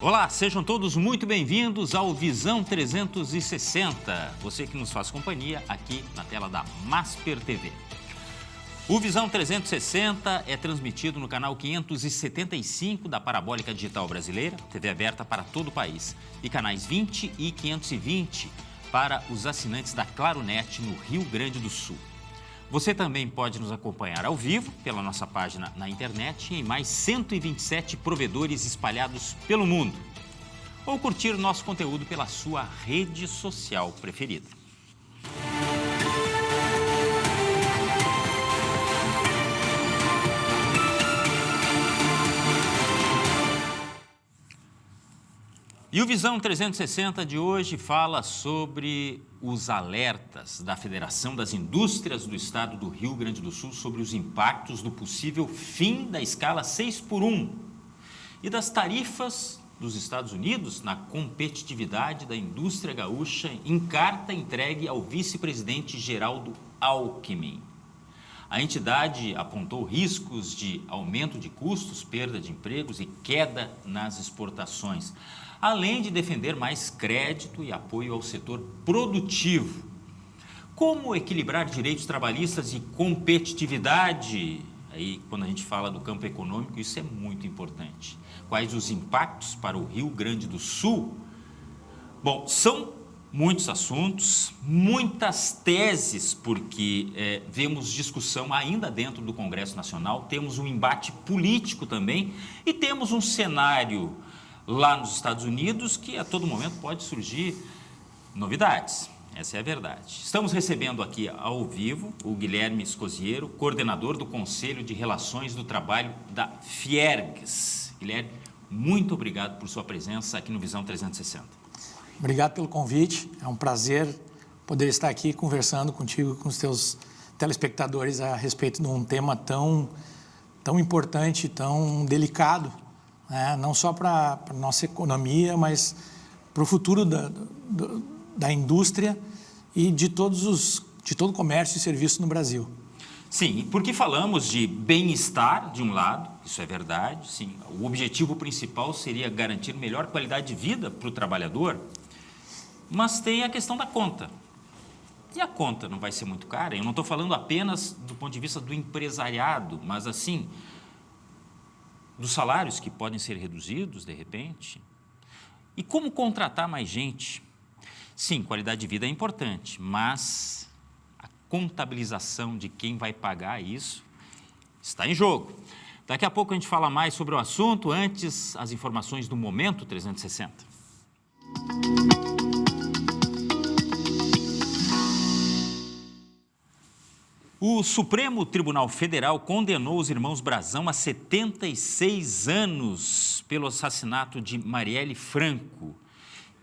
Olá, sejam todos muito bem-vindos ao Visão 360. Você que nos faz companhia aqui na tela da Masper TV. O Visão 360 é transmitido no canal 575 da Parabólica Digital Brasileira, TV aberta para todo o país, e canais 20 e 520 para os assinantes da Claronet no Rio Grande do Sul. Você também pode nos acompanhar ao vivo pela nossa página na internet e em mais 127 provedores espalhados pelo mundo. Ou curtir nosso conteúdo pela sua rede social preferida. E o Visão 360 de hoje fala sobre os alertas da Federação das Indústrias do Estado do Rio Grande do Sul sobre os impactos do possível fim da escala 6x1 e das tarifas dos Estados Unidos na competitividade da indústria gaúcha em carta entregue ao vice-presidente Geraldo Alckmin. A entidade apontou riscos de aumento de custos, perda de empregos e queda nas exportações, além de defender mais crédito e apoio ao setor produtivo. Como equilibrar direitos trabalhistas e competitividade? Aí, quando a gente fala do campo econômico, isso é muito importante. Quais os impactos para o Rio Grande do Sul? Bom, são muitos assuntos, muitas teses, porque vemos discussão ainda dentro do Congresso Nacional, temos um embate político também e temos um cenário lá nos Estados Unidos que a todo momento pode surgir novidades. Essa é a verdade. Estamos recebendo aqui ao vivo o Guilherme Escosiero, coordenador do Conselho de Relações do Trabalho da Fiergs. Guilherme, muito obrigado por sua presença aqui no Visão 360. Obrigado pelo convite. É um prazer poder estar aqui conversando contigo e com os teus telespectadores a respeito de um tema tão importante, tão delicado, né? Não só para a nossa economia, mas para o futuro da indústria e de todo o comércio e serviço no Brasil. Sim, porque falamos de bem-estar de um lado, isso é verdade, sim. O objetivo principal seria garantir melhor qualidade de vida para o trabalhador, mas tem a questão da conta. E a conta não vai ser muito cara? Eu não estou falando apenas do ponto de vista do empresariado, mas assim, dos salários que podem ser reduzidos de repente. E como contratar mais gente? Sim, qualidade de vida é importante, mas a contabilização de quem vai pagar isso está em jogo. Daqui a pouco a gente fala mais sobre o assunto, antes as informações do Momento 360. O Supremo Tribunal Federal condenou os irmãos Brazão a 76 anos pelo assassinato de Marielle Franco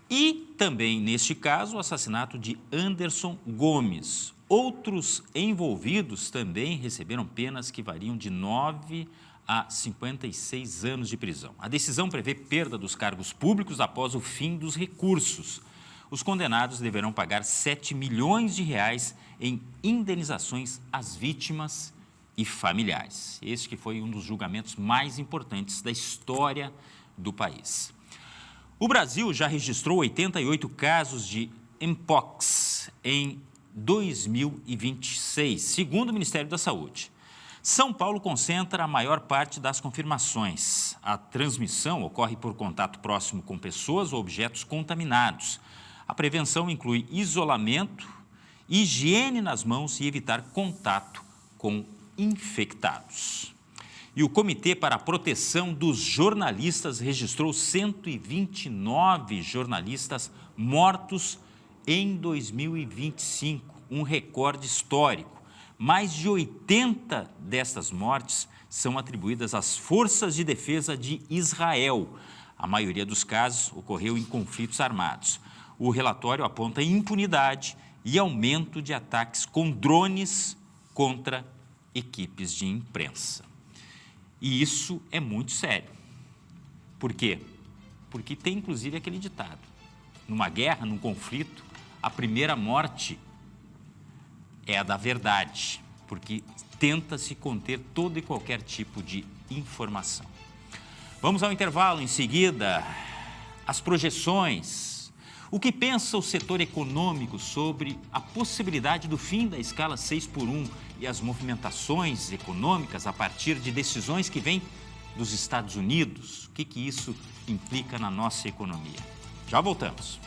e também, neste caso, o assassinato de Anderson Gomes. Outros envolvidos também receberam penas que variam de 9 a 56 anos de prisão. A decisão prevê perda dos cargos públicos após o fim dos recursos. Os condenados deverão pagar 7 milhões de reais em indenizações às vítimas e familiares. Este que foi um dos julgamentos mais importantes da história do país. O Brasil já registrou 88 casos de Mpox em 2026, segundo o Ministério da Saúde. São Paulo concentra a maior parte das confirmações. A transmissão ocorre por contato próximo com pessoas ou objetos contaminados. A prevenção inclui isolamento, higiene nas mãos e evitar contato com infectados. E o Comitê para a Proteção dos Jornalistas registrou 129 jornalistas mortos em 2025, um recorde histórico. Mais de 80 destas mortes são atribuídas às forças de defesa de Israel. A maioria dos casos ocorreu em conflitos armados. O relatório aponta impunidade e aumento de ataques com drones contra equipes de imprensa. E isso é muito sério. Por quê? Porque tem inclusive aquele ditado: numa guerra, num conflito, a primeira morte é a da verdade, porque tenta-se conter todo e qualquer tipo de informação. Vamos ao intervalo, em seguida as projeções. O que pensa o setor econômico sobre a possibilidade do fim da escala 6x1 e as movimentações econômicas a partir de decisões que vêm dos Estados Unidos? O que isso implica na nossa economia? Já voltamos.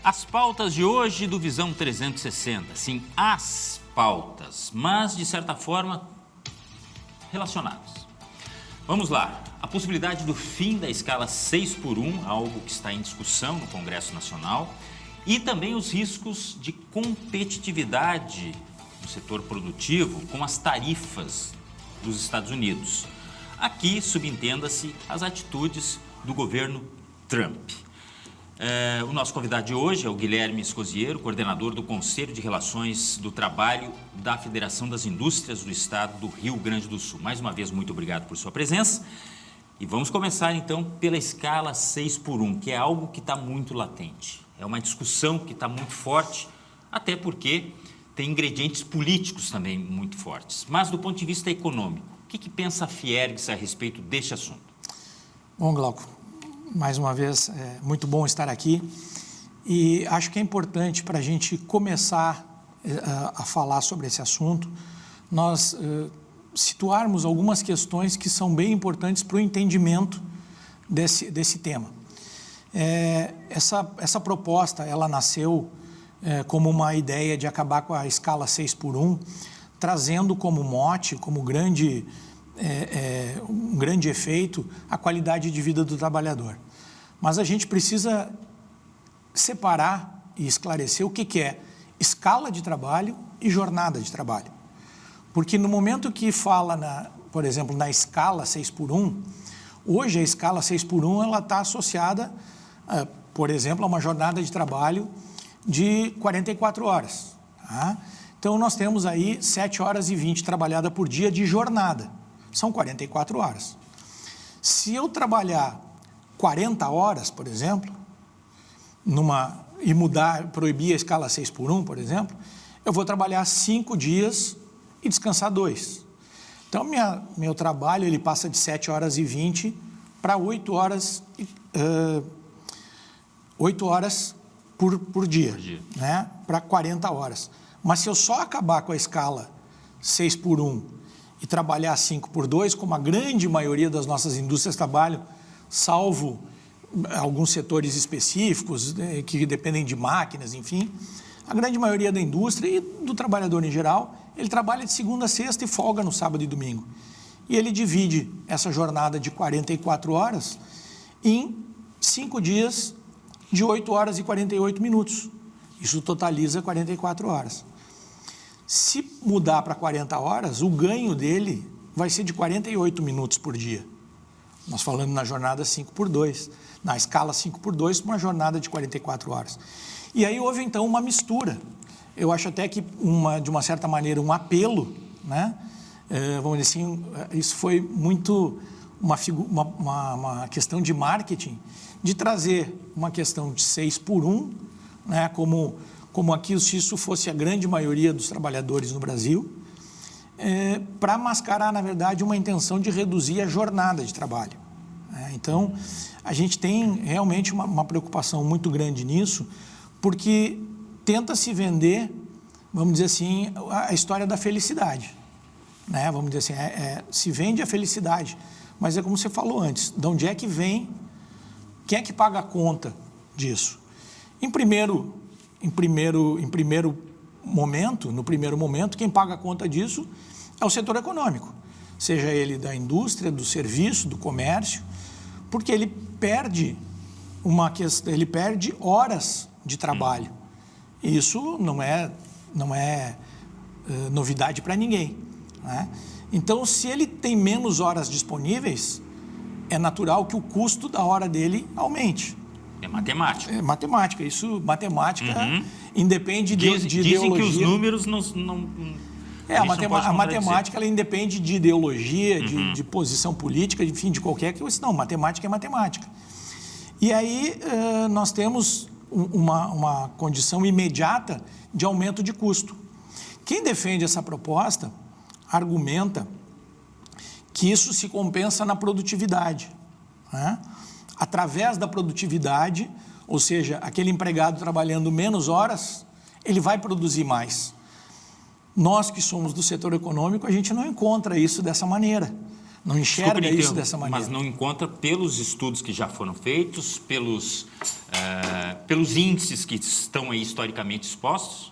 As pautas de hoje do Visão 360, sim, as pautas, mas de certa forma relacionadas. Vamos lá, a possibilidade do fim da escala 6x1, algo que está em discussão no Congresso Nacional, e também os riscos de competitividade do setor produtivo com as tarifas dos Estados Unidos. Aqui subentenda-se as atitudes do governo Trump. O nosso convidado de hoje é o Guilherme Escosiero, coordenador do Conselho de Relações do Trabalho da Federação das Indústrias do Estado do Rio Grande do Sul. Mais uma vez, muito obrigado por sua presença. E vamos começar, então, pela escala 6x1, que é algo que está muito latente. É uma discussão que está muito forte, até porque tem ingredientes políticos também muito fortes. Mas, do ponto de vista econômico, o que pensa a Fiergs a respeito deste assunto? Bom, Glauco, mais uma vez, é muito bom estar aqui e acho que é importante para a gente começar a falar sobre esse assunto, nós situarmos algumas questões que são bem importantes para o entendimento desse tema. Essa proposta, ela nasceu como uma ideia de acabar com a escala 6x1, trazendo como mote, como um grande efeito, a qualidade de vida do trabalhador. Mas a gente precisa separar e esclarecer o que é escala de trabalho e jornada de trabalho. Porque no momento que fala, por exemplo, na escala 6x1, hoje a escala 6x1 ela está associada, por exemplo, a uma jornada de trabalho de 44 horas. Tá? Então, nós temos aí 7 horas e 20 trabalhada por dia de jornada. São 44 horas. Se eu trabalhar 40 horas, por exemplo, proibir a escala 6x1, por exemplo, eu vou trabalhar 5 dias e descansar 2. Então, meu trabalho ele passa de 7 horas e 20 para 8 horas, 8 horas por dia, né? Para 40 horas. Mas se eu só acabar com a escala 6x1 e trabalhar 5x2, como a grande maioria das nossas indústrias trabalham, salvo alguns setores específicos, né, que dependem de máquinas, enfim, a grande maioria da indústria e do trabalhador em geral, ele trabalha de segunda a sexta e folga no sábado e domingo. E ele divide essa jornada de 44 horas em 5 dias de 8 horas e 48 minutos. Isso totaliza 44 horas. Se mudar para 40 horas, o ganho dele vai ser de 48 minutos por dia. Nós falando na jornada 5x2, na escala 5x2, uma jornada de 44 horas. E aí houve, então, uma mistura. Eu acho até que, de uma certa maneira, um apelo, né? Vamos dizer assim, isso foi muito uma questão de marketing, de trazer uma questão de 6x1, né? Como aqui, se isso fosse a grande maioria dos trabalhadores no Brasil, para mascarar, na verdade, uma intenção de reduzir a jornada de trabalho. Então, a gente tem realmente uma preocupação muito grande nisso, porque tenta-se vender, vamos dizer assim, a história da felicidade. Né? Vamos dizer assim, se vende a felicidade, mas é como você falou antes, de onde é que vem, quem é que paga a conta disso? No primeiro momento, quem paga a conta disso é o setor econômico, seja ele da indústria, do serviço, do comércio, porque ele perde horas de trabalho. E isso não é novidade para ninguém. Né? Então, se ele tem menos horas disponíveis, é natural que o custo da hora dele aumente. É matemática. É matemática. Isso, matemática, independe de ideologia. Dizem que os números A matemática ela independe de ideologia, de posição política, enfim, de qualquer coisa. Não, matemática é matemática. E aí nós temos uma condição imediata de aumento de custo. Quem defende essa proposta argumenta que isso se compensa na produtividade, né? Através da produtividade, ou seja, aquele empregado trabalhando menos horas, ele vai produzir mais. Nós que somos do setor econômico, a gente não encontra isso dessa maneira, não enxerga isso dessa maneira. Mas não encontra pelos estudos que já foram feitos, pelos índices que estão aí historicamente expostos?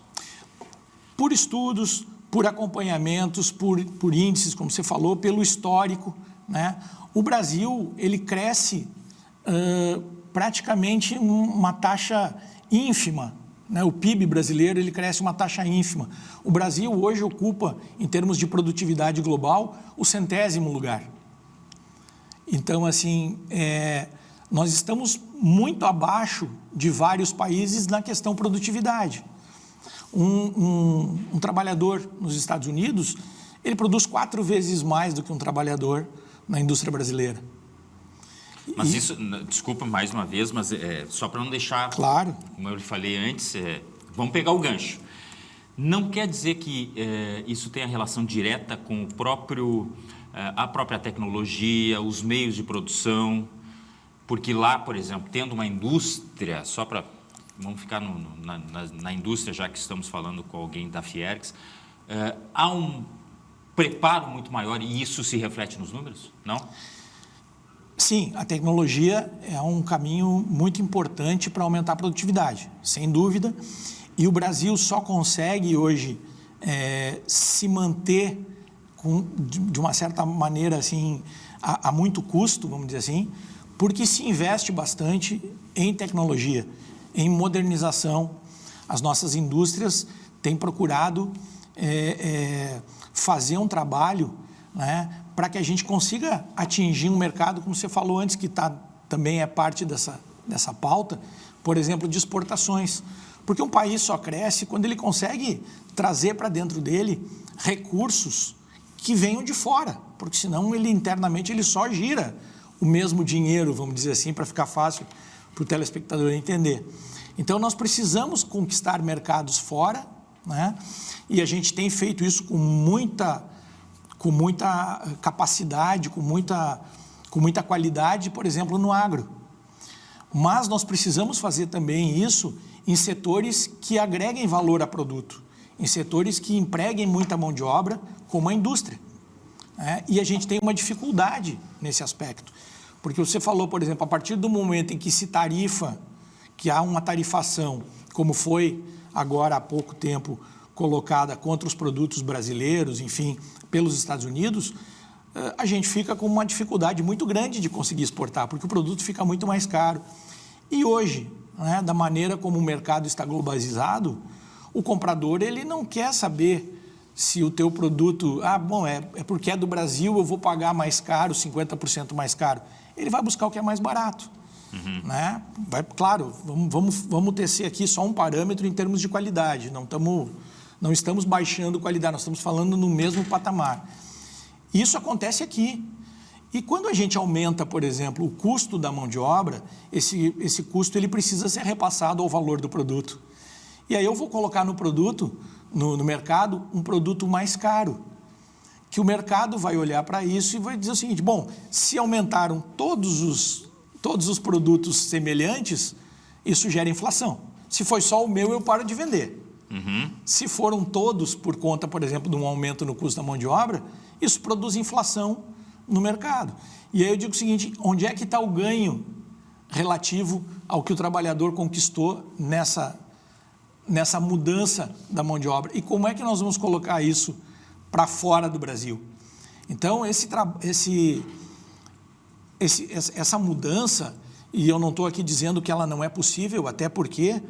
Por estudos, por acompanhamentos, por índices, como você falou, pelo histórico, né? O Brasil, ele cresce praticamente uma taxa ínfima, né? O PIB brasileiro, ele cresce uma taxa ínfima. O Brasil hoje ocupa, em termos de produtividade global, o 100º lugar. Então, assim, nós estamos muito abaixo de vários países na questão produtividade. Um trabalhador nos Estados Unidos, ele produz 4 vezes mais do que um trabalhador na indústria brasileira. Mas isso, desculpa mais uma vez, mas só para não deixar, claro, como eu lhe falei antes, vamos pegar o gancho. Não quer dizer que isso tenha relação direta com a própria tecnologia, os meios de produção, porque lá, por exemplo, tendo uma indústria, vamos ficar na indústria, já que estamos falando com alguém da Fiergs, há um preparo muito maior e isso se reflete nos números, não? Sim, a tecnologia é um caminho muito importante para aumentar a produtividade, sem dúvida, e o Brasil só consegue hoje se manter de uma certa maneira assim, a muito custo, vamos dizer assim, porque se investe bastante em tecnologia, em modernização. As nossas indústrias têm procurado fazer um trabalho, né, para que a gente consiga atingir um mercado, como você falou antes, que também é parte dessa pauta, por exemplo, de exportações. Porque um país só cresce quando ele consegue trazer para dentro dele recursos que venham de fora, porque senão internamente ele só gira o mesmo dinheiro, vamos dizer assim, para ficar fácil para o telespectador entender. Então, nós precisamos conquistar mercados fora, né? E a gente tem feito isso com muita capacidade, com muita qualidade, por exemplo, no agro. Mas nós precisamos fazer também isso em setores que agreguem valor a produto, em setores que empreguem muita mão de obra, como a indústria. E a gente tem uma dificuldade nesse aspecto. Porque você falou, por exemplo, a partir do momento em que se tarifa, que há uma tarifação, como foi agora há pouco tempo colocada contra os produtos brasileiros, enfim, pelos Estados Unidos, a gente fica com uma dificuldade muito grande de conseguir exportar, porque o produto fica muito mais caro. E hoje, né, da maneira como o mercado está globalizado, o comprador ele não quer saber se o teu produto, é porque é do Brasil, eu vou pagar mais caro, 50% mais caro. Ele vai buscar o que é mais barato. Né? Claro, vamos tecer aqui só um parâmetro em termos de qualidade, não estamos baixando qualidade, nós estamos falando no mesmo patamar. Isso acontece aqui. E quando a gente aumenta, por exemplo, o custo da mão de obra, esse custo ele precisa ser repassado ao valor do produto. E aí eu vou colocar no produto, no mercado, um produto mais caro, que o mercado vai olhar para isso e vai dizer o seguinte: bom, se aumentaram todos os produtos semelhantes, isso gera inflação. Se foi só o meu, eu paro de vender. Se foram todos por conta, por exemplo, de um aumento no custo da mão de obra, isso produz inflação no mercado. E aí eu digo o seguinte: onde é que está o ganho relativo ao que o trabalhador conquistou nessa mudança da mão de obra? E como é que nós vamos colocar isso para fora do Brasil? Então, essa mudança, e eu não estou aqui dizendo que ela não é possível, até porque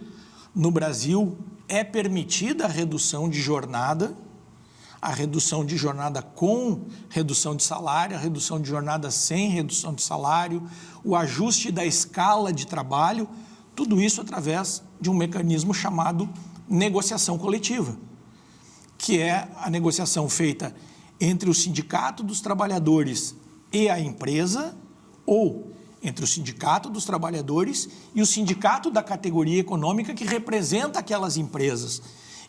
no Brasil é permitida a redução de jornada com redução de salário, a redução de jornada sem redução de salário, o ajuste da escala de trabalho, tudo isso através de um mecanismo chamado negociação coletiva, que é a negociação feita entre o Sindicato dos Trabalhadores e a empresa, ou entre o Sindicato dos Trabalhadores e o Sindicato da categoria econômica que representa aquelas empresas.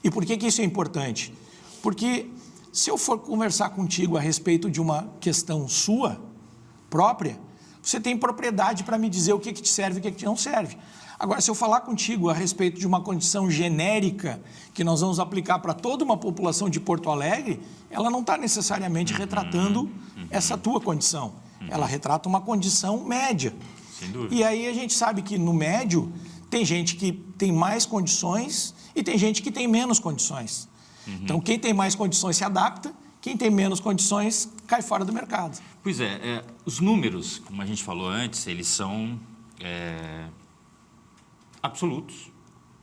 E por que isso é importante? Porque se eu for conversar contigo a respeito de uma questão sua, própria, você tem propriedade para me dizer o que te serve e o que te não serve. Agora, se eu falar contigo a respeito de uma condição genérica que nós vamos aplicar para toda uma população de Porto Alegre, ela não está necessariamente retratando essa tua condição. Ela retrata uma condição média. Sem dúvida. E aí a gente sabe que no médio tem gente que tem mais condições e tem gente que tem menos condições. Então, quem tem mais condições se adapta, quem tem menos condições cai fora do mercado. Pois os números, como a gente falou antes, eles são absolutos,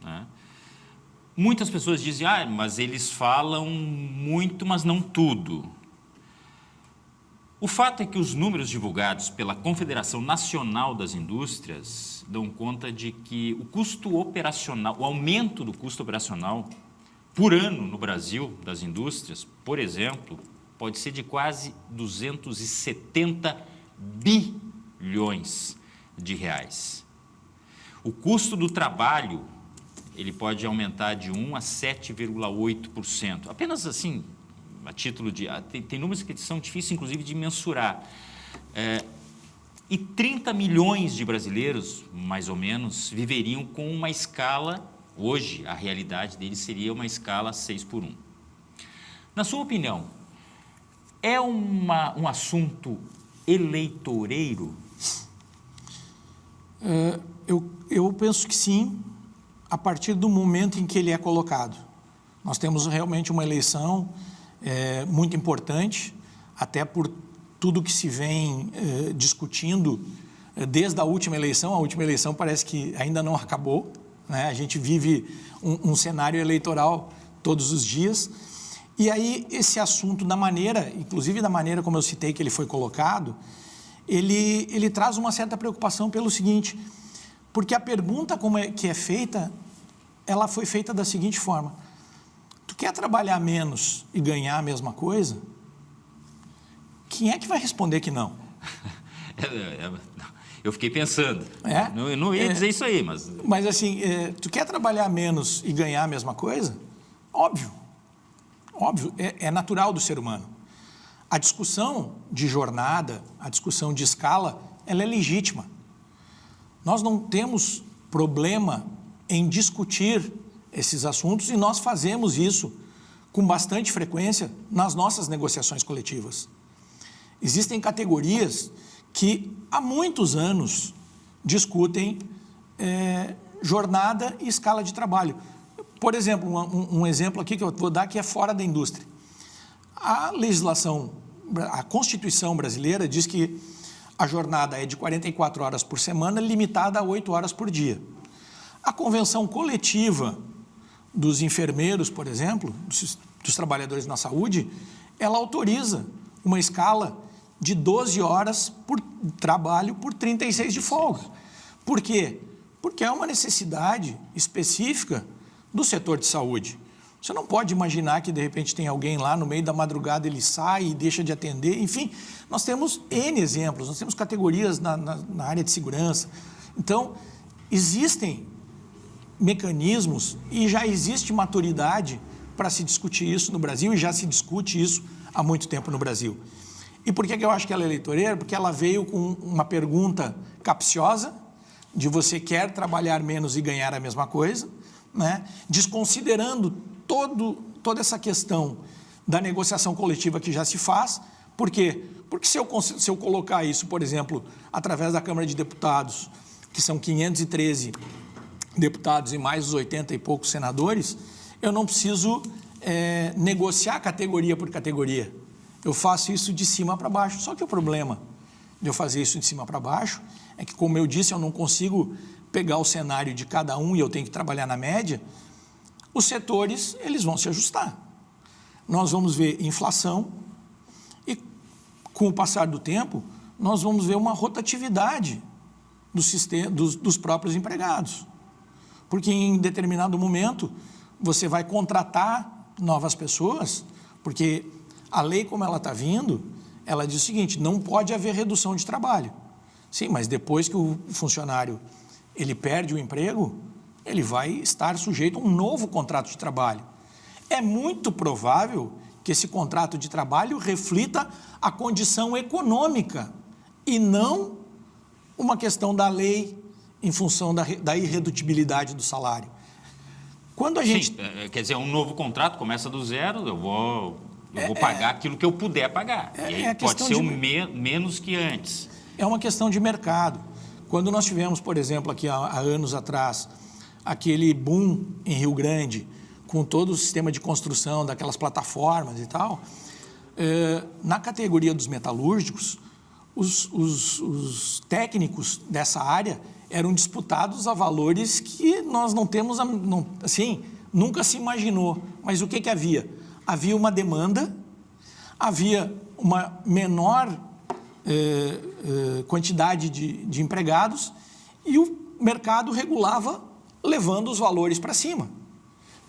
né? Muitas pessoas dizem, mas eles falam muito, mas não tudo. O fato é que os números divulgados pela Confederação Nacional das Indústrias dão conta de que o custo operacional, o aumento do custo operacional por ano no Brasil das indústrias, por exemplo, pode ser de quase 270 bilhões de reais. O custo do trabalho, ele pode aumentar de 1 a 7,8%. Apenas assim, a título de... Tem números que são difíceis, inclusive, de mensurar. E 30 milhões de brasileiros, mais ou menos, viveriam com uma escala... Hoje, a realidade deles seria uma escala 6x1. Na sua opinião, é um assunto eleitoreiro? Eu penso que sim, a partir do momento em que ele é colocado. Nós temos realmente uma eleição muito importante, até por tudo que se vem discutindo desde a última eleição. A última eleição parece que ainda não acabou, né? A gente vive um cenário eleitoral todos os dias. E aí esse assunto, inclusive da maneira como eu citei que ele foi colocado, ele traz uma certa preocupação pelo seguinte, porque a pergunta que é feita, ela foi feita da seguinte forma: tu quer trabalhar menos e ganhar a mesma coisa? Quem é que vai responder que não? Eu fiquei pensando. Eu não ia dizer isso aí, mas... Mas assim, tu quer trabalhar menos e ganhar a mesma coisa? Óbvio. Óbvio, é natural do ser humano. A discussão de jornada, a discussão de escala, ela é legítima. Nós não temos problema em discutir esses assuntos e nós fazemos isso com bastante frequência nas nossas negociações coletivas. Existem categorias que há muitos anos discutem jornada e escala de trabalho. Por exemplo, um exemplo aqui que eu vou dar que é fora da indústria. A legislação, a Constituição brasileira diz que a jornada é de 44 horas por semana, limitada a 8 horas por dia. A convenção coletiva dos enfermeiros, por exemplo, dos trabalhadores na saúde, ela autoriza uma escala de 12 horas por trabalho por 36 de folga. Por quê? Porque é uma necessidade específica do setor de saúde. Você não pode imaginar que, de repente, tem alguém lá no meio da madrugada, ele sai e deixa de atender. Enfim, nós temos N exemplos, nós temos categorias na área de segurança. Então, existem mecanismos e já existe maturidade para se discutir isso no Brasil, e já se discute isso há muito tempo no Brasil. E por que eu acho que ela é eleitoreira? Porque ela veio com uma pergunta capciosa, de você quer trabalhar menos e ganhar a mesma coisa, né? Desconsiderando toda essa questão da negociação coletiva que já se faz. Por quê? Porque se eu colocar isso, por exemplo, através da Câmara de Deputados, que são 513 deputados e mais os 80 e poucos senadores, eu não preciso negociar categoria por categoria. Eu faço isso de cima para baixo. Só que o problema de eu fazer isso de cima para baixo é que, como eu disse, eu não consigo pegar o cenário de cada um e eu tenho que trabalhar na média. Os setores, eles vão se ajustar. Nós vamos ver inflação e, com o passar do tempo, nós vamos ver uma rotatividade dos próprios empregados. Porque, em determinado momento, você vai contratar novas pessoas, porque a lei, como ela está vindo, ela diz o seguinte: não pode haver redução de trabalho. Sim, mas depois que o funcionário ele perde o emprego, ele vai estar sujeito a um novo contrato de trabalho. É muito provável que esse contrato de trabalho reflita a condição econômica e não uma questão da lei em função da irredutibilidade do salário. Quando a gente... Sim, quer dizer, um novo contrato começa do zero, eu vou pagar aquilo que eu puder pagar. E aí pode ser menos que antes. É uma questão de mercado. Quando nós tivemos, por exemplo, aqui há anos atrás, aquele boom em Rio Grande, com todo o sistema de construção daquelas plataformas e tal, na categoria dos metalúrgicos, os técnicos dessa área eram disputados a valores que nós não temos, assim, nunca se imaginou. Mas o que havia? Havia uma demanda, havia uma menor quantidade de empregados e o mercado regulava, levando os valores para cima.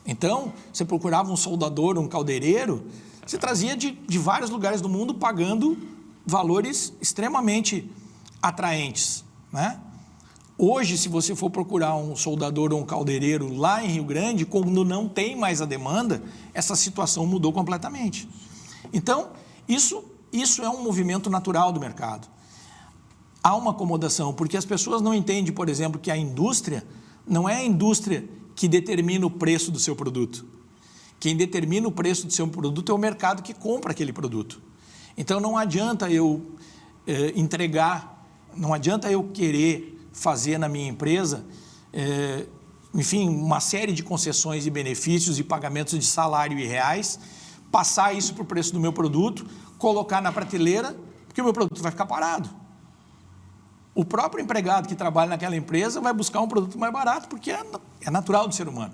Então, você procurava um soldador, um caldeireiro, você trazia de vários lugares do mundo pagando valores extremamente atraentes, né? Hoje, se você for procurar um soldador ou um caldeireiro lá em Rio Grande, quando não tem mais a demanda, essa situação mudou completamente. Então, isso é um movimento natural do mercado. Há uma acomodação, porque as pessoas não entendem, por exemplo, que a indústria não é a indústria que determina o preço do seu produto. Quem determina o preço do seu produto é o mercado que compra aquele produto. Então, não adianta eu entregar, não adianta eu querer fazer na minha empresa, enfim, uma série de concessões e benefícios e pagamentos de salário e reais, passar isso para o preço do meu produto, colocar na prateleira, porque o meu produto vai ficar parado. O próprio empregado que trabalha naquela empresa vai buscar um produto mais barato, porque é natural do ser humano.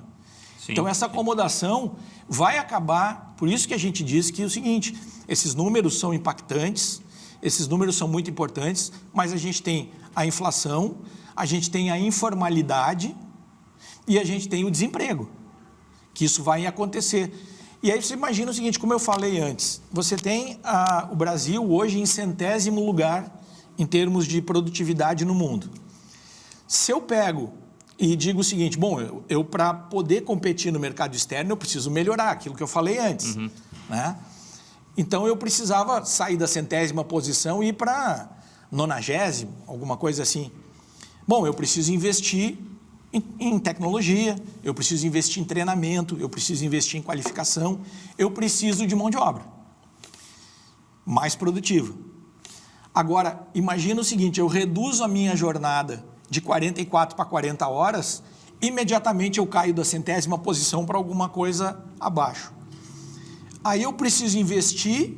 Sim. Então, essa acomodação vai acabar, por isso que a gente diz que é o seguinte: esses números são impactantes, esses números são muito importantes, mas a gente tem a inflação, a gente tem a informalidade e a gente tem o desemprego, que isso vai acontecer. E aí você imagina o seguinte, como eu falei antes, você tem o Brasil hoje em 100º lugar em termos de produtividade no mundo. Se eu pego e digo o seguinte, bom, eu para poder competir no mercado externo, eu preciso melhorar aquilo que eu falei antes, né? Então, eu precisava sair da 100ª posição e ir para 90ª, alguma coisa assim. Bom, eu preciso investir em tecnologia, eu preciso investir em treinamento, eu preciso investir em qualificação, eu preciso de mão de obra mais produtiva. Agora, imagina o seguinte, eu reduzo a minha jornada de 44 para 40 horas, imediatamente eu caio da 100ª posição para alguma coisa abaixo. Aí eu preciso investir,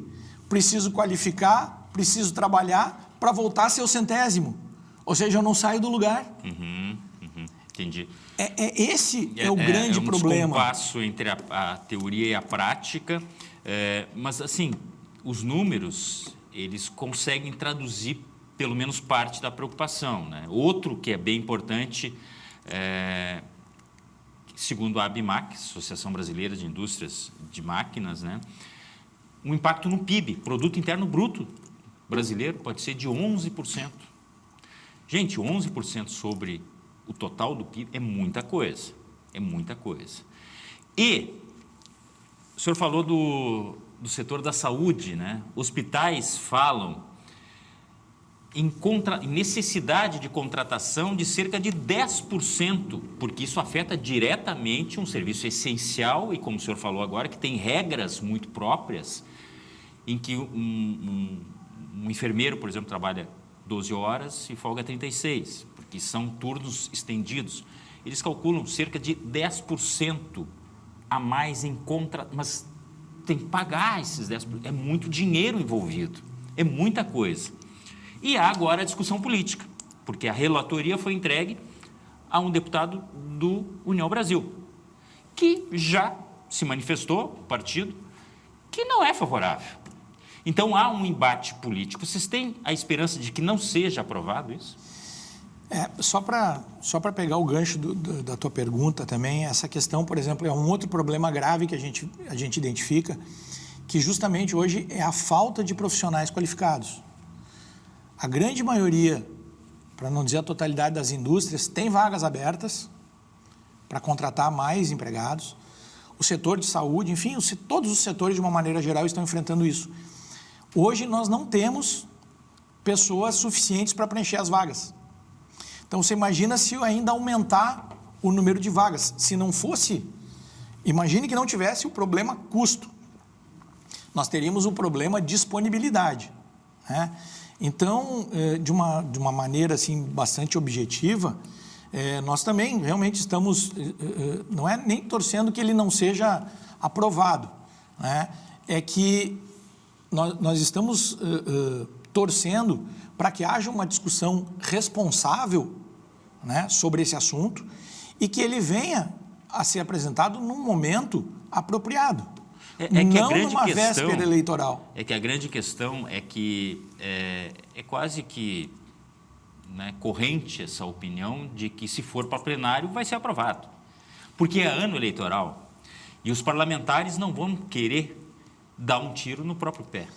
preciso qualificar, preciso trabalhar para voltar a ser o 100º. Ou seja, eu não saio do lugar. Entendi. Esse é o grande problema. É um descompasso entre a teoria e a prática. Mas, assim, os números, eles conseguem traduzir pelo menos parte da preocupação, né? Outro que é bem importante, segundo a ABMAC, Associação Brasileira de Indústrias de Máquinas, né? Um impacto no PIB, Produto Interno Bruto brasileiro, pode ser de 11%. Gente, 11% sobre o total do PIB é muita coisa, E o senhor falou do setor da saúde, né? Hospitais falam em necessidade de contratação de cerca de 10%, porque isso afeta diretamente um serviço essencial e, como o senhor falou agora, que tem regras muito próprias, em que um enfermeiro, por exemplo, trabalha 12 horas e folga 36, porque são turnos estendidos. Eles calculam cerca de 10% a mais em mas tem que pagar esses 10%. É muito dinheiro envolvido, é muita coisa. E há agora a discussão política, porque a relatoria foi entregue a um deputado do União Brasil, que já se manifestou, o partido, que não é favorável. Então, há um embate político. Vocês têm a esperança de que não seja aprovado isso? Só para pegar o gancho da tua pergunta também, essa questão, por exemplo, é um outro problema grave que a gente identifica, que justamente hoje é a falta de profissionais qualificados. A grande maioria, para não dizer a totalidade das indústrias, tem vagas abertas para contratar mais empregados. O setor de saúde, enfim, todos os setores, de uma maneira geral, estão enfrentando isso. Hoje, nós não temos pessoas suficientes para preencher as vagas. Então, você imagina se ainda aumentar o número de vagas. Se não fosse, imagine que não tivesse o problema custo. Nós teríamos o problema disponibilidade, né? Então, de uma maneira assim, bastante objetiva, nós também realmente estamos, não é nem torcendo que ele não seja aprovado, né? É que nós estamos torcendo para que haja uma discussão responsável, né, sobre esse assunto e que ele venha a ser apresentado num momento apropriado. Não numa véspera eleitoral. É que a grande questão é que é quase que, né, corrente essa opinião de que, se for para plenário, vai ser aprovado. Porque é ano eleitoral e os parlamentares não vão querer dar um tiro no próprio pé.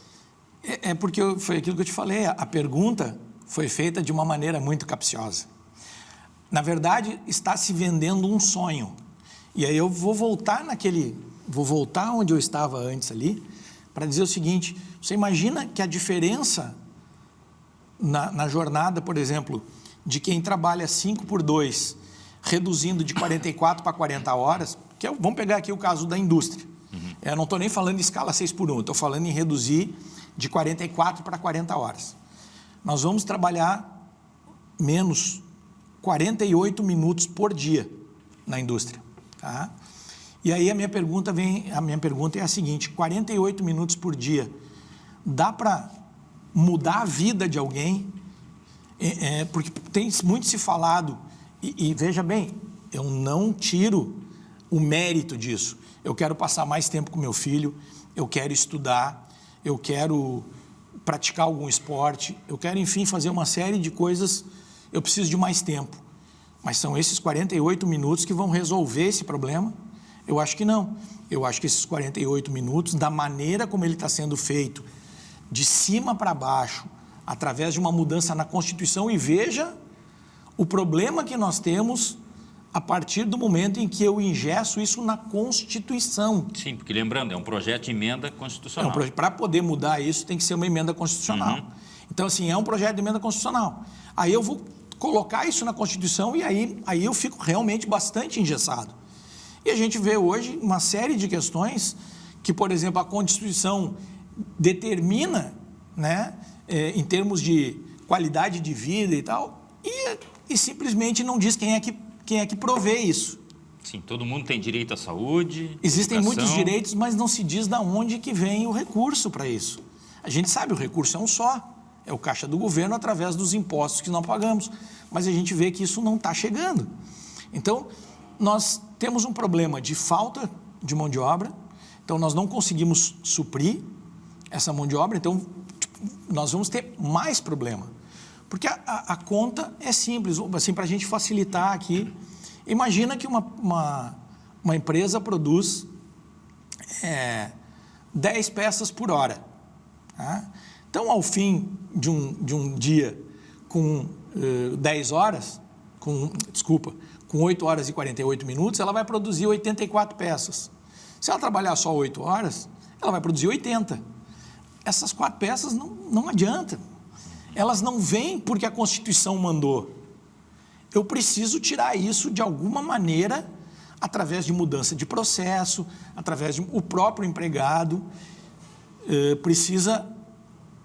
Porque foi aquilo que eu te falei, a pergunta foi feita de uma maneira muito capciosa. Na verdade, está se vendendo um sonho. E aí eu vou voltar onde eu estava antes ali, para dizer o seguinte: você imagina que a diferença na jornada, por exemplo, de quem trabalha 5x2, reduzindo de 44 para 40 horas, vamos pegar aqui o caso da indústria. Uhum. Eu não estou nem falando em escala 6x1, estou falando em reduzir de 44 para 40 horas. Nós vamos trabalhar menos 48 minutos por dia na indústria, tá? E aí a minha pergunta é a seguinte: 48 minutos por dia, dá para mudar a vida de alguém? Porque tem muito se falado, e veja bem, eu não tiro o mérito disso. Eu quero passar mais tempo com meu filho, eu quero estudar, eu quero praticar algum esporte, eu quero, enfim, fazer uma série de coisas. Eu preciso de mais tempo. Mas são esses 48 minutos que vão resolver esse problema? Eu acho que não. Eu acho que esses 48 minutos, da maneira como ele está sendo feito, de cima para baixo, através de uma mudança na Constituição, e veja o problema que nós temos a partir do momento em que eu ingesso isso na Constituição. Sim, porque lembrando, é um projeto de emenda constitucional. Para poder mudar isso, tem que ser uma emenda constitucional. Uhum. Então, assim, é um projeto de emenda constitucional. Aí eu vou colocar isso na Constituição e aí eu fico realmente bastante engessado. E a gente vê hoje uma série de questões que, por exemplo, a Constituição determina, né, em termos de qualidade de vida e tal, e simplesmente não diz quem é que provê isso. Sim, todo mundo tem direito à saúde. Existem educação. Muitos direitos, mas não se diz de onde que vem o recurso para isso. A gente sabe, o recurso é um só. É o caixa do governo através dos impostos que nós pagamos. Mas a gente vê que isso não está chegando. Então, nós temos um problema de falta de mão de obra. Então, nós não conseguimos suprir essa mão de obra. Então, nós vamos ter mais problema. Porque a conta é simples. Assim, para a gente facilitar aqui, imagina que uma empresa produz 10 peças por hora. Tá? Então, ao fim de um dia com 10 horas, com 8 horas e 48 minutos, ela vai produzir 84 peças. Se ela trabalhar só 8 horas, ela vai produzir 80. Essas 4 peças não adiantam. Elas não vêm porque a Constituição mandou. Eu preciso tirar isso de alguma maneira, através de mudança de processo, através o próprio empregado precisa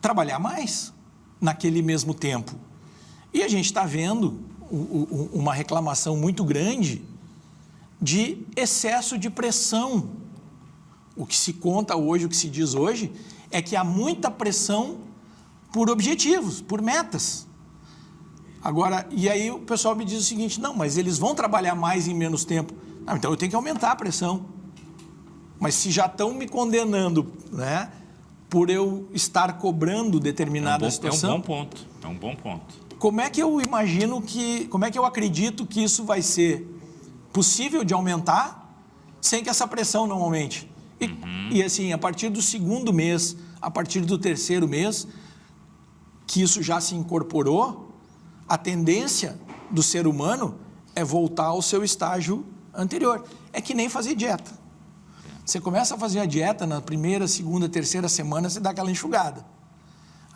trabalhar mais naquele mesmo tempo. E a gente está vendo uma reclamação muito grande de excesso de pressão. O que se conta hoje, o que se diz hoje, é que há muita pressão por objetivos, por metas. Agora, e aí o pessoal me diz o seguinte: não, mas eles vão trabalhar mais em menos tempo. Não, então eu tenho que aumentar a pressão. Mas se já estão me condenando, né, por eu estar cobrando determinada situação... É um bom ponto. como é que eu acredito que isso vai ser possível de aumentar sem que essa pressão não aumente? E assim, a partir do segundo mês, a partir do terceiro mês, que isso já se incorporou, a tendência do ser humano é voltar ao seu estágio anterior. É que nem fazer dieta. Você começa a fazer a dieta na primeira, segunda, terceira semana, você dá aquela enxugada.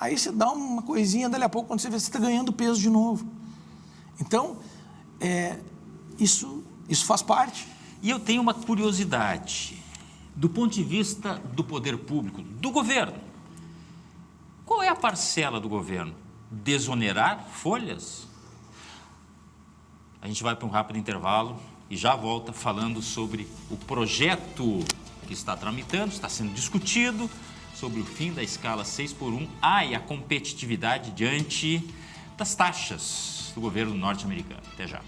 Aí você dá uma coisinha, dali a pouco, quando você vê, você está ganhando peso de novo. Então, isso faz parte. E eu tenho uma curiosidade. Do ponto de vista do poder público, do governo, qual é a parcela do governo? Desonerar folhas? A gente vai para um rápido intervalo e já volta falando sobre o projeto que está tramitando, está sendo discutido, sobre o fim da escala 6x1, e a competitividade diante das taxas do governo norte-americano. Até já.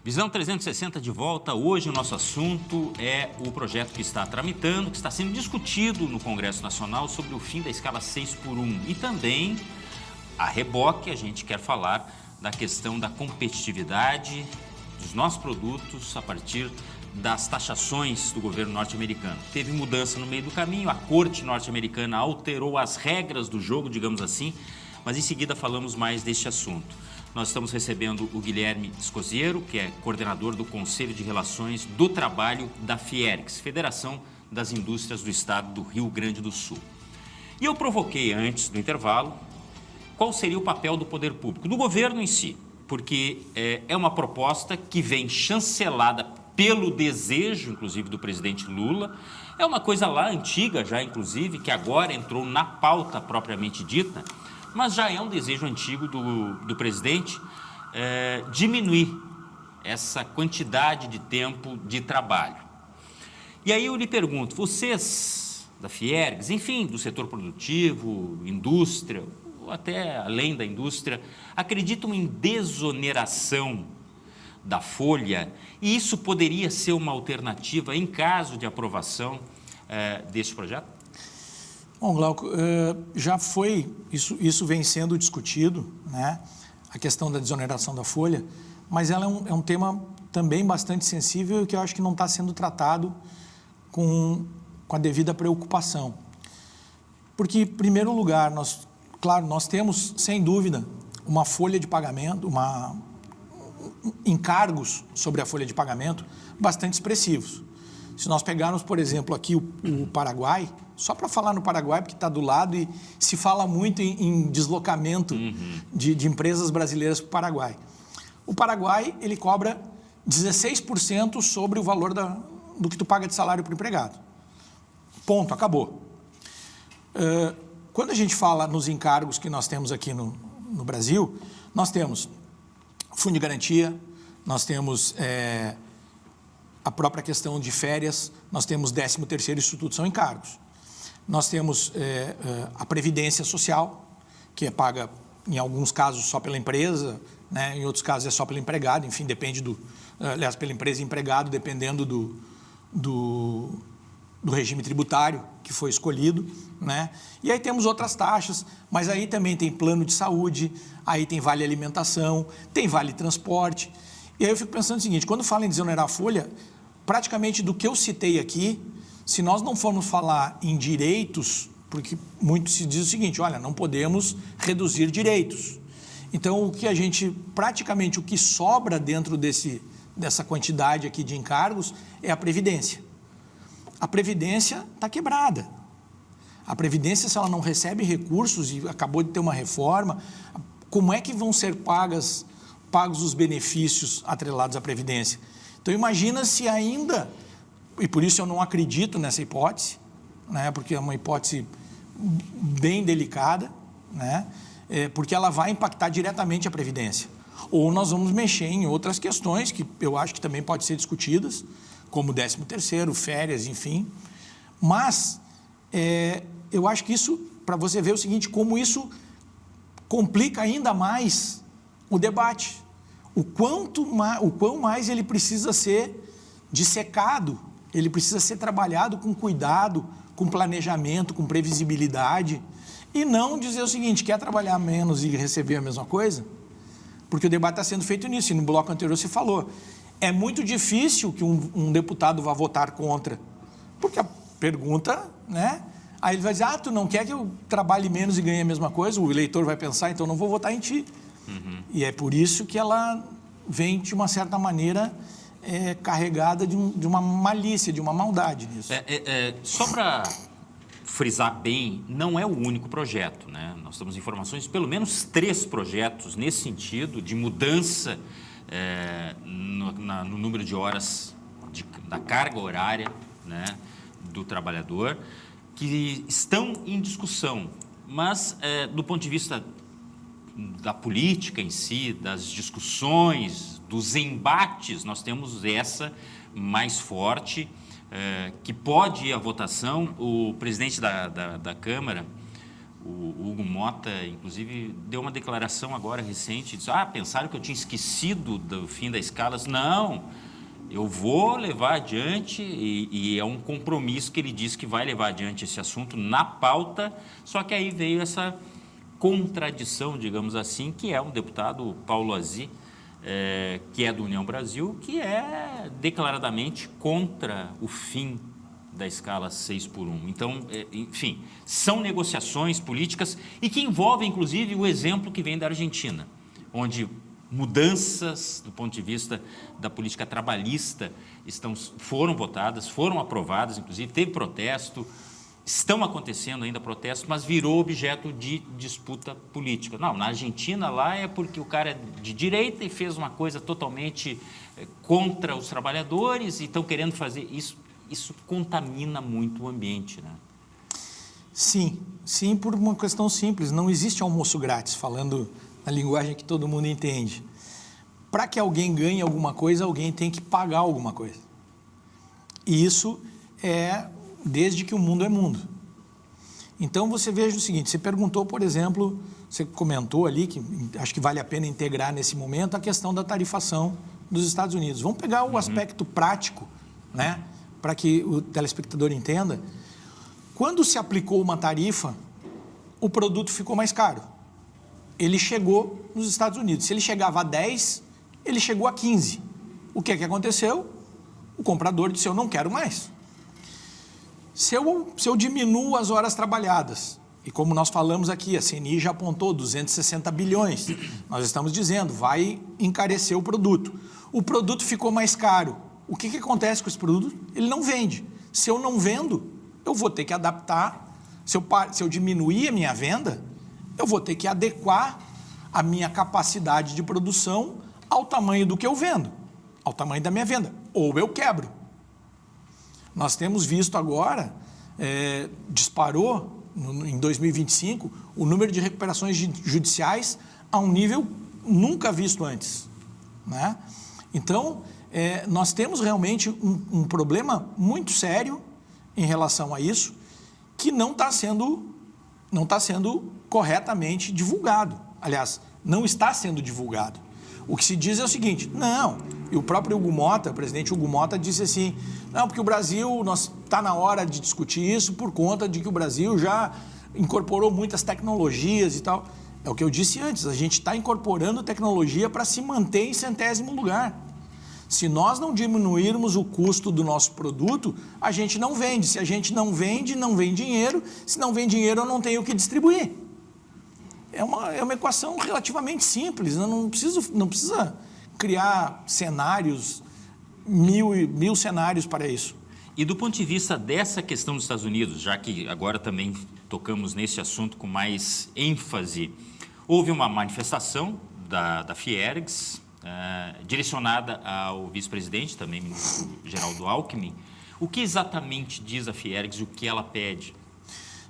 Visão 360 de volta. Hoje o nosso assunto é o projeto que está tramitando, que está sendo discutido no Congresso Nacional sobre o fim da escala 6x1. E também, a reboque, a gente quer falar da questão da competitividade dos nossos produtos a partir das taxações do governo norte-americano. Teve mudança no meio do caminho, a Corte norte-americana alterou as regras do jogo, digamos assim, mas em seguida falamos mais deste assunto. Nós estamos recebendo o Guilherme Escosiero, que é coordenador do Conselho de Relações do Trabalho da Fiergs, Federação das Indústrias do Estado do Rio Grande do Sul. E eu provoquei antes do intervalo qual seria o papel do poder público, do governo em si, porque é uma proposta que vem chancelada pelo desejo, inclusive, do presidente Lula. É uma coisa lá antiga já, inclusive, que agora entrou na pauta propriamente dita, mas já é um desejo antigo do presidente diminuir essa quantidade de tempo de trabalho. E aí eu lhe pergunto, vocês da Fiergs, enfim, do setor produtivo, indústria, ou até além da indústria, acreditam em desoneração da folha? E isso poderia ser uma alternativa em caso de aprovação deste projeto? Bom, Glauco, já foi, isso vem sendo discutido, né? A questão da desoneração da folha, mas ela é um tema também bastante sensível e que eu acho que não está sendo tratado com a devida preocupação. Porque, em primeiro lugar, nós temos, sem dúvida, uma folha de pagamento, encargos sobre a folha de pagamento bastante expressivos. Se nós pegarmos, por exemplo, aqui o Paraguai, só para falar no Paraguai, porque está do lado e se fala muito em deslocamento de empresas brasileiras para o Paraguai. O Paraguai, ele cobra 16% sobre o valor do que tu paga de salário para o empregado. Ponto, acabou. Quando a gente fala nos encargos que nós temos aqui no Brasil, nós temos fundo de garantia, nós temos a própria questão de férias, nós temos 13º, isso tudo são encargos. Nós temos a Previdência Social, que é paga, em alguns casos, só pela empresa, né? Em outros casos é só pelo empregado, enfim, depende aliás, pela empresa e empregado, dependendo do regime tributário que foi escolhido, né? E aí temos outras taxas, mas aí também tem plano de saúde, aí tem vale alimentação, tem vale transporte. E aí eu fico pensando o seguinte, quando falo em desonerar a folha, praticamente do que eu citei aqui, se nós não formos falar em direitos, porque muito se diz o seguinte, olha, não podemos reduzir direitos. Então, praticamente o que sobra dentro dessa quantidade aqui de encargos é a Previdência. A Previdência está quebrada. A Previdência, se ela não recebe recursos e acabou de ter uma reforma, como é que vão ser pagos os benefícios atrelados à Previdência? Então, imagina se ainda... E por isso eu não acredito nessa hipótese, né? Porque é uma hipótese bem delicada, né? Porque ela vai impactar diretamente a Previdência. Ou nós vamos mexer em outras questões que eu acho que também podem ser discutidas, como 13º, férias, enfim. Mas eu acho que isso, para você ver o seguinte, como isso complica ainda mais o debate. O quão mais ele precisa ser dissecado, ele precisa ser trabalhado com cuidado, com planejamento, com previsibilidade, e não dizer o seguinte, quer trabalhar menos e receber a mesma coisa? Porque o debate está sendo feito nisso, e no bloco anterior você falou. É muito difícil que um deputado vá votar contra, porque a pergunta, né? Aí ele vai dizer, tu não quer que eu trabalhe menos e ganhe a mesma coisa? O eleitor vai pensar, então não vou votar em ti. Uhum. E é por isso que ela vem, de uma certa maneira, carregada de uma malícia, de uma maldade nisso. Só para frisar bem, não é o único projeto, né? Nós temos informações de pelo menos 3 projetos nesse sentido, de mudança no número de horas da carga horária, né, do trabalhador, que estão em discussão, mas do ponto de vista da política em si, das discussões, dos embates, nós temos essa mais forte, que pode ir à votação. O presidente da Câmara, o Hugo Mota, inclusive, deu uma declaração agora recente, disse, pensaram que eu tinha esquecido do fim da escala. Não, eu vou levar adiante, e é um compromisso que ele disse que vai levar adiante esse assunto na pauta, só que aí veio essa contradição, digamos assim, que é um deputado, Paulo Azy, que é do União Brasil, que é declaradamente contra o fim da escala 6x1. Então, enfim, são negociações políticas e que envolvem, inclusive, o exemplo que vem da Argentina, onde mudanças do ponto de vista da política trabalhista foram votadas, foram aprovadas, inclusive teve protesto, estão acontecendo ainda protestos, mas virou objeto de disputa política. Não, na Argentina lá é porque o cara é de direita e fez uma coisa totalmente contra os trabalhadores e estão querendo fazer isso. Isso contamina muito o ambiente, né? Sim, por uma questão simples. Não existe almoço grátis, falando na linguagem que todo mundo entende. Para que alguém ganhe alguma coisa, alguém tem que pagar alguma coisa. E isso é desde que o mundo é mundo. Então, você veja o seguinte, você perguntou, por exemplo, você comentou ali, que acho que vale a pena integrar nesse momento, a questão da tarifação dos Estados Unidos. Vamos pegar o aspecto prático, né, para que o telespectador entenda. Quando se aplicou uma tarifa, o produto ficou mais caro. Ele chegou nos Estados Unidos. Se ele chegava a 10, ele chegou a 15. O que aconteceu? O comprador disse, eu não quero mais. Se eu diminuo as horas trabalhadas, e como nós falamos aqui, a CNI já apontou 260 bilhões, nós estamos dizendo, vai encarecer o produto. O produto ficou mais caro. O que acontece com esse produto? Ele não vende. Se eu não vendo, eu vou ter que adaptar. Se eu diminuir a minha venda, eu vou ter que adequar a minha capacidade de produção ao tamanho do que eu vendo, ao tamanho da minha venda, ou eu quebro. Nós temos visto agora, disparou em 2025 o número de recuperações judiciais a um nível nunca visto antes, né? Então, nós temos realmente um problema muito sério em relação a isso, que não está sendo corretamente divulgado. Aliás, não está sendo divulgado. O que se diz é o seguinte, não, e o próprio Hugo Mota, o presidente Hugo Mota, disse assim, não, porque o Brasil, está na hora de discutir isso por conta de que o Brasil já incorporou muitas tecnologias e tal. É o que eu disse antes, a gente está incorporando tecnologia para se manter em 100º lugar. Se nós não diminuirmos o custo do nosso produto, a gente não vende. Se a gente não vende, não vem dinheiro. Se não vem dinheiro, eu não tenho o que distribuir. É uma equação relativamente simples. Não precisa criar cenários, mil cenários para isso. E do ponto de vista dessa questão dos Estados Unidos, já que agora também tocamos nesse assunto com mais ênfase, houve uma manifestação da Fiergs, direcionada ao vice-presidente, também ministro Geraldo Alckmin. O que exatamente diz a Fiergs e o que ela pede?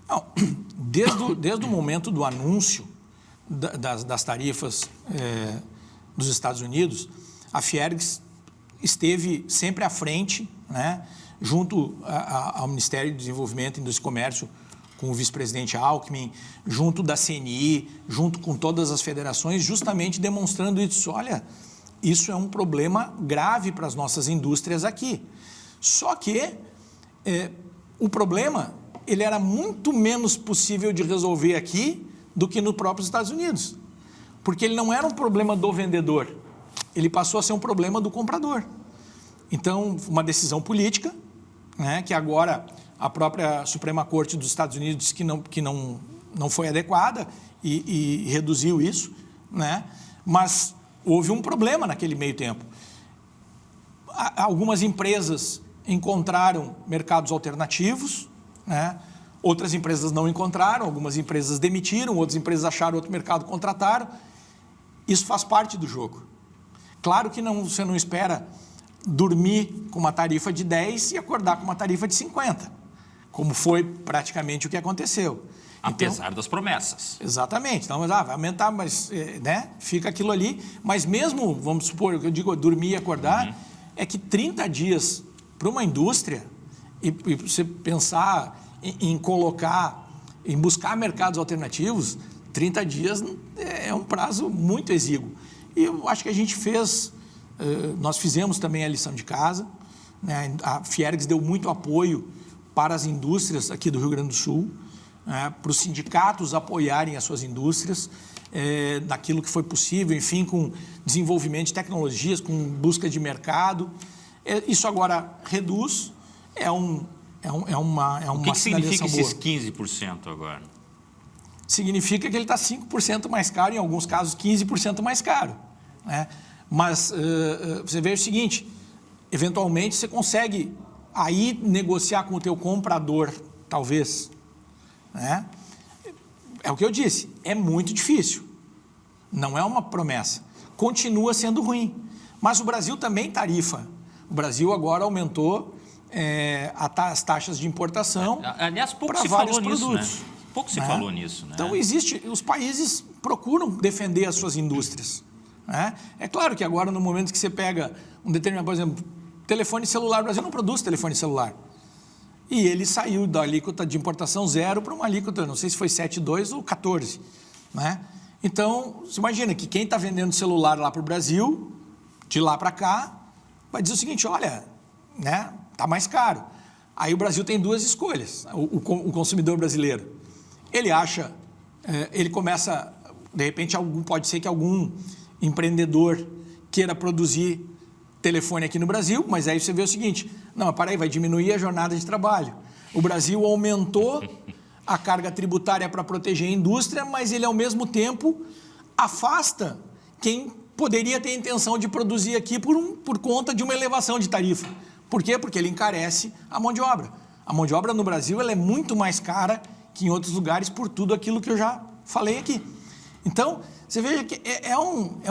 Não, desde o momento do anúncio das tarifas dos Estados Unidos, a Fiergs esteve sempre à frente, né, junto ao Ministério do Desenvolvimento e Indústria e Comércio, com o vice-presidente Alckmin, junto da CNI, junto com todas as federações, justamente demonstrando isso. Olha, isso é um problema grave para as nossas indústrias aqui. Só que o problema ele era muito menos possível de resolver aqui do que nos próprios Estados Unidos. Porque ele não era um problema do vendedor, ele passou a ser um problema do comprador. Então, uma decisão política, né, que agora a própria Suprema Corte dos Estados Unidos disse que não foi adequada e reduziu isso, né? Mas houve um problema naquele meio tempo. Algumas empresas encontraram mercados alternativos, né? Outras empresas não encontraram, algumas empresas demitiram, outras empresas acharam outro mercado, contrataram. Isso faz parte do jogo. Claro que você não espera dormir com uma tarifa de 10 e acordar com uma tarifa de 50, como foi praticamente o que aconteceu. Apesar das promessas. Exatamente. Então, vai aumentar, mas né, fica aquilo ali. Mas mesmo, vamos supor, eu digo dormir e acordar, é que 30 dias para uma indústria, e você pensar em colocar, em buscar mercados alternativos, 30 dias é um prazo muito exíguo. E eu acho que a gente nós fizemos também a lição de casa, né? A Fiergs deu muito apoio para as indústrias aqui do Rio Grande do Sul, né? Para os sindicatos apoiarem as suas indústrias, naquilo que foi possível, enfim, com desenvolvimento de tecnologias, com busca de mercado. Isso agora reduz, é uma O que significa boa. esses 15% agora? Significa que ele está 5% mais caro, em alguns casos 15% mais caro, né? Mas você vê o seguinte, eventualmente você consegue aí negociar com o teu comprador, talvez, né? É o que eu disse, é muito difícil, não é uma promessa, continua sendo ruim, mas o Brasil também tarifa, o Brasil agora aumentou as taxas de importação. Aliás, pouco para se vários falou produtos, nisso, né? Pouco se falou nisso, né? Então os países procuram defender as suas indústrias, né? É claro que agora, no momento que você pega um determinado, por exemplo, telefone celular, o Brasil não produz telefone celular. E ele saiu da alíquota de importação 0 para uma alíquota, não sei se foi 7,2 ou 14, né? Então, você imagina que quem está vendendo celular lá para o Brasil, de lá para cá, vai dizer o seguinte, olha, né, está mais caro. Aí o Brasil tem duas escolhas, o consumidor brasileiro. Ele acha, ele começa, de repente, pode ser que algum empreendedor queira produzir telefone aqui no Brasil, mas aí você vê o seguinte, não, para aí, vai diminuir a jornada de trabalho. O Brasil aumentou a carga tributária para proteger a indústria, mas ele, ao mesmo tempo, afasta quem poderia ter a intenção de produzir aqui por conta de uma elevação de tarifa. Por quê? Porque ele encarece a mão de obra. A mão de obra no Brasil ela é muito mais cara que em outros lugares por tudo aquilo que eu já falei aqui. Então, você veja que é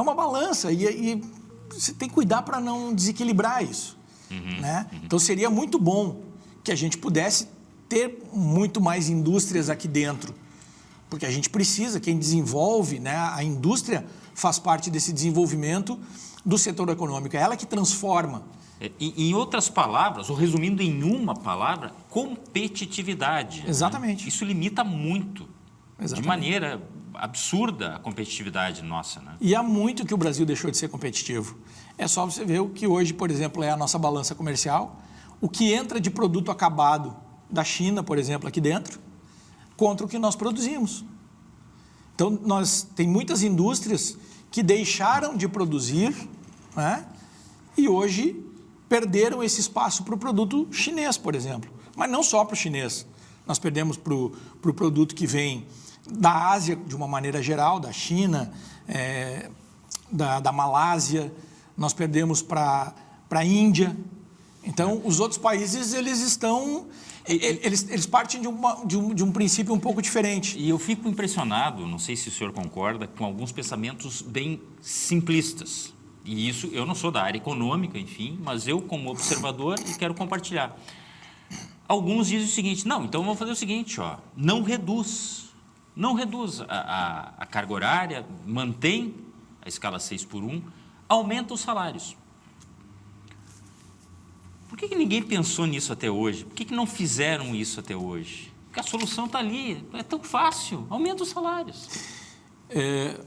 uma balança e você tem que cuidar para não desequilibrar isso. Né? Então, seria muito bom que a gente pudesse ter muito mais indústrias aqui dentro, porque a gente precisa, quem desenvolve, né, a indústria faz parte desse desenvolvimento do setor econômico, é ela que transforma. Em outras palavras, ou resumindo em uma palavra, competitividade. Exatamente. Né? Isso limita muito, Exatamente. de maneira absurda, a competitividade nossa. Né? E há muito que o Brasil deixou de ser competitivo. É só você ver o que hoje, por exemplo, é a nossa balança comercial, o que entra de produto acabado da China, por exemplo, aqui dentro, contra o que nós produzimos. Então, tem muitas indústrias que deixaram de produzir, né, e hoje perderam esse espaço para o produto chinês, por exemplo. Mas não só para o chinês. Nós perdemos para o produto que vem da Ásia, de uma maneira geral, da China, da Malásia, nós perdemos para a Índia. Então, os outros países, eles partem de um princípio um pouco diferente. E eu fico impressionado, não sei se o senhor concorda, com alguns pensamentos bem simplistas. E isso, eu não sou da área econômica, enfim, mas eu, como observador, quero compartilhar. Alguns dizem o seguinte, não, então vamos fazer o seguinte, ó, não reduz a carga horária, mantém a escala 6x1, aumenta os salários. Por que ninguém pensou nisso até hoje? Por que não fizeram isso até hoje? porque a solução está ali. É tão fácil. Aumenta os salários.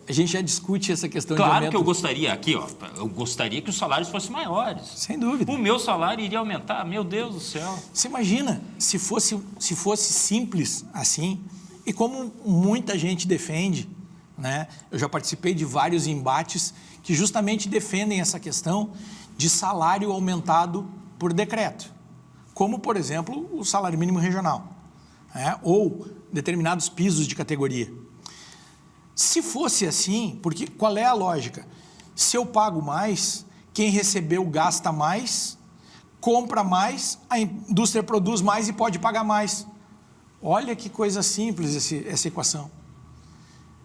A gente já discute essa questão de Claro aumento. que eu gostaria, aqui, ó, eu gostaria que os salários fossem maiores. Sem dúvida. O meu salário iria aumentar, meu Deus do céu. Você imagina se fosse simples assim, e como muita gente defende, né? Eu já participei de vários embates que justamente defendem essa questão de salário aumentado por decreto, como, por exemplo, o salário mínimo regional, né? Ou determinados pisos de categoria. Se fosse assim, porque qual é a lógica? Se eu pago mais, quem recebeu gasta mais, compra mais, a indústria produz mais e pode pagar mais. Olha que coisa simples essa equação.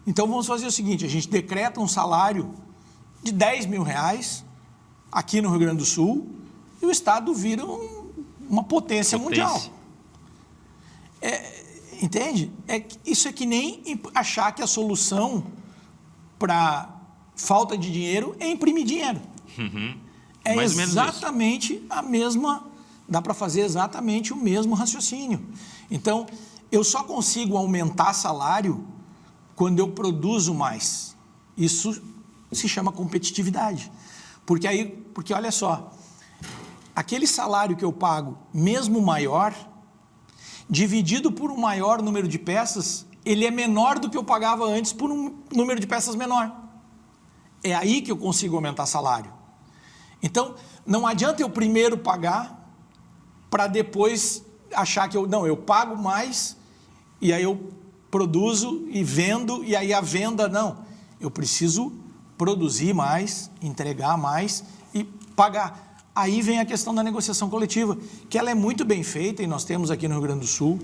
Então vamos fazer o seguinte, a gente decreta um salário de R$10 mil aqui no Rio Grande do Sul e o Estado vira uma potência mundial. Entende? Isso é que nem achar que a solução para falta de dinheiro é imprimir dinheiro. É exatamente a mesma, dá para fazer exatamente o mesmo raciocínio. Então, eu só consigo aumentar salário quando eu produzo mais. Isso se chama competitividade. Porque olha só, aquele salário que eu pago, mesmo maior, dividido por um maior número de peças, ele é menor do que eu pagava antes por um número de peças menor. É aí que eu consigo aumentar salário. Então, não adianta eu primeiro pagar para depois achar que eu pago mais e aí eu produzo e vendo e aí a venda, não. Eu preciso produzir mais, entregar mais e pagar. Aí vem a questão da negociação coletiva, que ela é muito bem feita e nós temos aqui no Rio Grande do Sul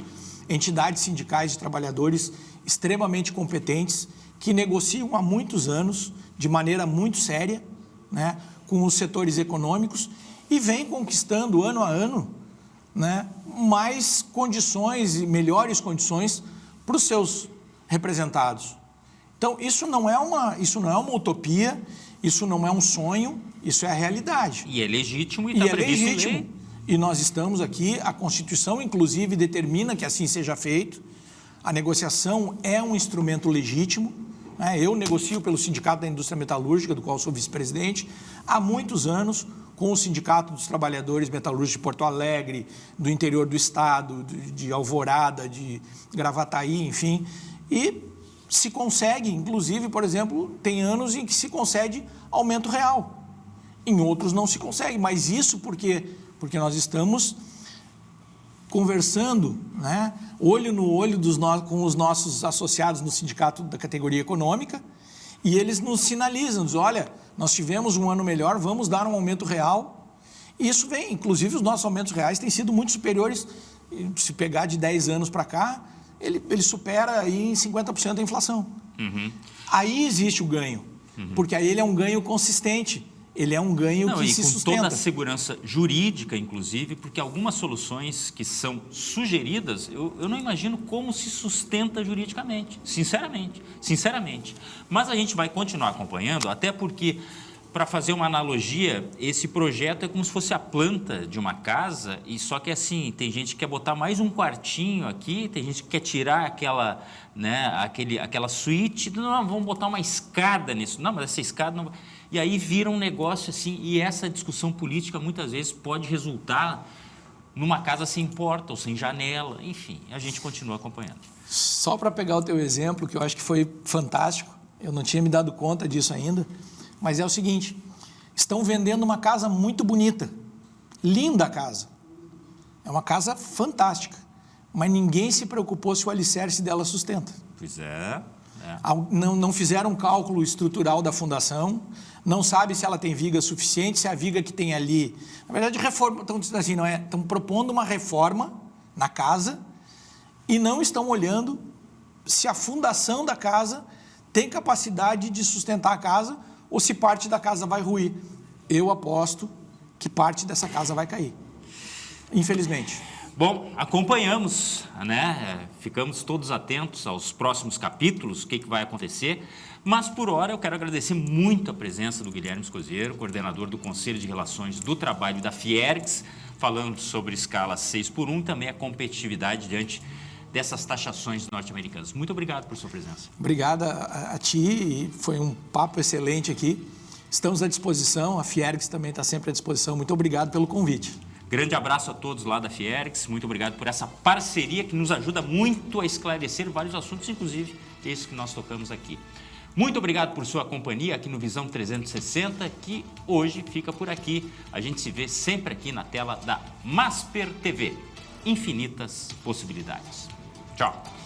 entidades sindicais de trabalhadores extremamente competentes que negociam há muitos anos, de maneira muito séria, né, com os setores econômicos e vem conquistando ano a ano, né, mais condições e melhores condições para os seus representados. Então, isso não é uma utopia, isso não é um sonho, isso é a realidade. E é legítimo e está previsto em lei. E nós estamos aqui, a Constituição, inclusive, determina que assim seja feito. A negociação é um instrumento legítimo, né? Eu negocio pelo Sindicato da Indústria Metalúrgica, do qual sou vice-presidente, há muitos anos, com o Sindicato dos Trabalhadores Metalúrgicos de Porto Alegre, do interior do estado, de Alvorada, de Gravataí, enfim, e se consegue, inclusive, por exemplo, tem anos em que se concede aumento real. Em outros não se consegue, mas isso porque nós estamos conversando, né, olho no olho com os nossos associados no sindicato da categoria econômica e eles nos sinalizam, dizem, olha, nós tivemos um ano melhor, vamos dar um aumento real. E isso vem, inclusive os nossos aumentos reais têm sido muito superiores, se pegar de 10 anos para cá, ele supera aí em 50% a inflação. Aí existe o ganho, porque aí ele é um ganho consistente, ele é um ganho que se sustenta. Com toda a segurança jurídica, inclusive, porque algumas soluções que são sugeridas, eu não imagino como se sustenta juridicamente, sinceramente. Mas a gente vai continuar acompanhando, até porque, para fazer uma analogia, esse projeto é como se fosse a planta de uma casa, e só que assim, tem gente que quer botar mais um quartinho aqui, tem gente que quer tirar aquela, né, aquela suíte, não, vamos botar uma escada nisso, não, mas essa escada não... E aí vira um negócio assim, e essa discussão política muitas vezes pode resultar numa casa sem porta ou sem janela, enfim, a gente continua acompanhando. Só para pegar o teu exemplo, que eu acho que foi fantástico, eu não tinha me dado conta disso ainda, mas é o seguinte, estão vendendo uma casa muito bonita, linda a casa, é uma casa fantástica, mas ninguém se preocupou se o alicerce dela sustenta. Pois é. Não fizeram um cálculo estrutural da fundação, não sabe se ela tem viga suficiente, se a viga que tem ali... Na verdade, estão dizendo assim, estão propondo uma reforma na casa e não estão olhando se a fundação da casa tem capacidade de sustentar a casa ou se parte da casa vai ruir. Eu aposto que parte dessa casa vai cair, infelizmente. Bom, acompanhamos, né? Ficamos todos atentos aos próximos capítulos, o que vai acontecer, mas por hora eu quero agradecer muito a presença do Guilherme Escoseiro, coordenador do Conselho de Relações do Trabalho da Fiergs, falando sobre escala 6x1, também a competitividade diante dessas taxações norte-americanas. Muito obrigado por sua presença. Obrigado a ti, foi um papo excelente aqui. Estamos à disposição, a Fiergs também está sempre à disposição. Muito obrigado pelo convite. Grande abraço a todos lá da Fiergs, muito obrigado por essa parceria que nos ajuda muito a esclarecer vários assuntos, inclusive esse que nós tocamos aqui. Muito obrigado por sua companhia aqui no Visão 360, que hoje fica por aqui. A gente se vê sempre aqui na tela da Masper TV. Infinitas possibilidades. Tchau.